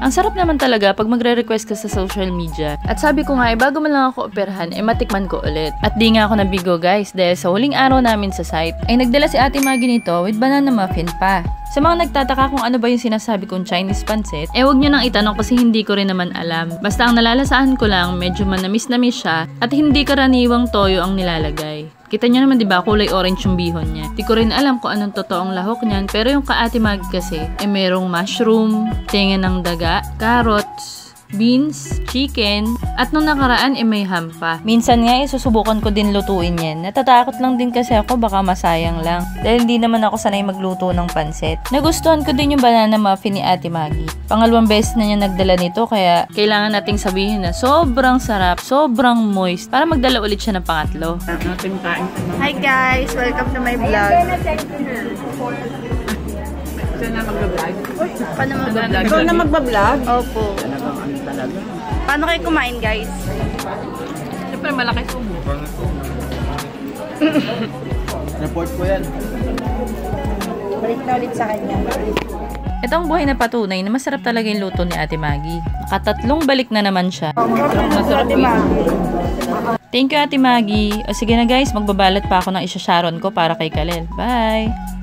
Ang sarap naman talaga pag magre-request ka sa social media. At sabi ko nga, bago man lang ako operahan, matikman ko ulit. At di nga ako nabigo guys, dahil sa huling araw namin sa site, ay nagdala si Ate Maggie nito with banana muffin pa. Sa mga nagtataka kung ano ba yung sinasabi kong Chinese pancit, wag nyo nang itanong kasi hindi ko rin naman alam. Basta ang nalalasahan ko lang, medyo manamis-namis siya at hindi karaniwang toyo ang nilalagay. Kita nyo naman diba, kulay orange yung bihon niya. Di ko rin alam kung anong totoong lahok niyan, pero yung ka-Ate Maggie kasi, merong mushroom, tinga ng daga, carrots, beans, chicken, at nung nakaraan may ham pa. Minsan nga susubukan ko din lutuin yan. Natatakot lang din kasi ako baka masayang lang. Dahil hindi naman ako sanay magluto ng pansit. Nagustuhan ko din yung banana muffin ni Ate Maggie. Pangalawang beses na niya nagdala nito kaya kailangan nating sabihin na sobrang sarap, sobrang moist para magdala ulit siya ng pangatlo. Hi guys! Welcome to my vlog. Saan na mag-vlog? Paano mag-vlog? Ikaw na mag-vlog? Opo. Paano kayo kumain guys? Siyempre malaki sumo. Report ko yan. Balik na ulit sa kanya. Ito ang buhay na patunay na masarap talaga yung luto ni Ate Maggie. Nakatatlong balik na naman siya. Thank you Ate Maggie. O sige na guys, magbabalot pa ako ng isa-sharon ko para kay Kalel. Bye!